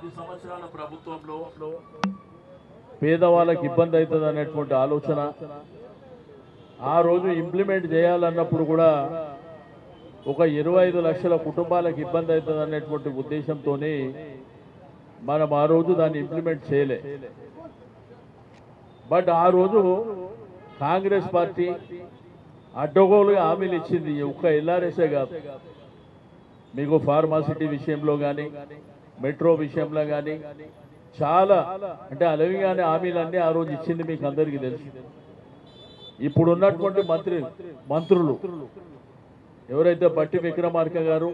10 సంవత్సరాల ప్రభుత్వంలో పేదవాళ్ళకి ఇబ్బంది అవుతుంది అనేటువంటి ఆలోచన ఆ రోజు ఇంప్లిమెంట్ చేయాలన్నప్పుడు కూడా ఒక 25 లక్షల కుటుంబాలకు ఇబ్బంది అవుతుంది అనేటువంటి ఉద్దేశంతోనే మనం ఆ రోజు దాన్ని ఇంప్లిమెంట్ చేయలే. బట్ ఆ రోజు కాంగ్రెస్ పార్టీ అడ్డగోలుగా హామీలు ఇచ్చింది. ఒక్క ఎల్ఆర్ఎస్ఏ కాదు, మీకు ఫార్మాసిటీ విషయంలో కానీ మెట్రో విషయంలో కానీ చాలా అంటే అలవిగానే హామీలన్నీ ఆ రోజు ఇచ్చింది మీకు అందరికీ తెలుసు. ఇప్పుడు ఉన్నటువంటి మంత్రులు ఎవరైతే బట్టి విక్రమార్క గారు,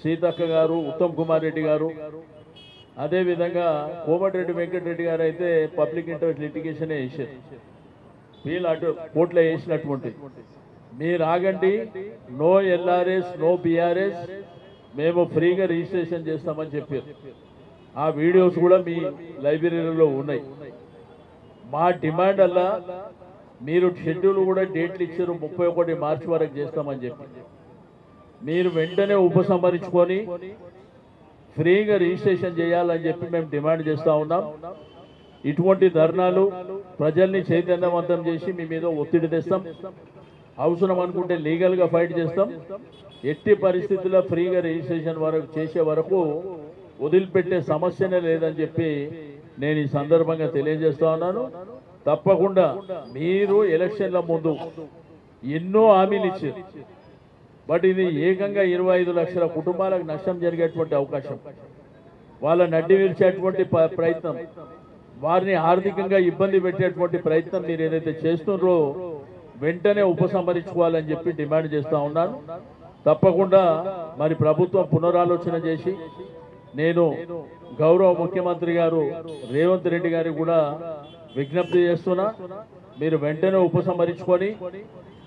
సీతక్క గారు, ఉత్తమ్ కుమార్ రెడ్డి గారు, అదేవిధంగా కోమటిరెడ్డి వెంకటరెడ్డి గారు అయితే పబ్లిక్ ఇంట్రెస్ట్ లిటిగేషనే వేసారు. వీళ్ళు అటు కోర్టులో వేసినటువంటి మీరు ఆగండి, నో ఎల్ఆర్ఎస్ నో బీఆర్ఎస్, మేము ఫ్రీగా రిజిస్ట్రేషన్ చేస్తామని చెప్పారు. ఆ వీడియోస్ కూడా మీ లైబ్రరీలో ఉన్నాయి. మా డిమాండ్ అలా మీరు షెడ్యూల్ కూడా డేట్లు ఇచ్చారు, 31 మార్చి వరకు చేస్తామని చెప్పి. మీరు వెంటనే ఉపసంహరించుకొని ఫ్రీగా రిజిస్ట్రేషన్ చేయాలని చెప్పి మేము డిమాండ్ చేస్తూ ఉన్నాం. ఇటువంటి ధర్నాలు ప్రజల్ని చైతన్యవంతం చేసి మీ మీద ఒత్తిడి తెస్తాం. అవసరం అనుకుంటే లీగల్గా ఫైట్ చేస్తాం. ఎట్టి పరిస్థితుల్లో ఫ్రీగా రిజిస్ట్రేషన్ వరకు చేసే వరకు వదిలిపెట్టే సమస్యనే లేదని చెప్పి నేను ఈ సందర్భంగా తెలియజేస్తా ఉన్నాను. తప్పకుండా మీరు ఎలక్షన్ల ముందు ఎన్నో హామీలు ఇచ్చారు, బట్ ఇది ఏకంగా 25 లక్షల కుటుంబాలకు నష్టం జరిగేటువంటి అవకాశం, వాళ్ళ నడ్డి విరిచేటువంటి ప్రయత్నం, వారిని ఆర్థికంగా ఇబ్బంది పెట్టేటువంటి ప్రయత్నం మీరు ఏదైతే చేస్తున్నారో వెంటనే ఉపసంహరించుకోవాలని చెప్పి డిమాండ్ చేస్తూ ఉన్నాను. తప్పకుండా మరి ప్రభుత్వం పునరాలోచన చేసి నేను గౌరవ ముఖ్యమంత్రి గారు రేవంత్ రెడ్డి గారికి కూడా విజ్ఞప్తి చేస్తున్నా, మీరు వెంటనే ఉపసంహరించుకొని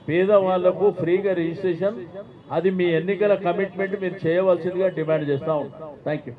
పేదవాళ్లకు ఫ్రీగా రిజిస్ట్రేషన్, అది మీ ఎన్నికల కమిట్మెంట్ మీరు చేయవలసిందిగా డిమాండ్ చేస్తా ఉన్నాను. Thank you.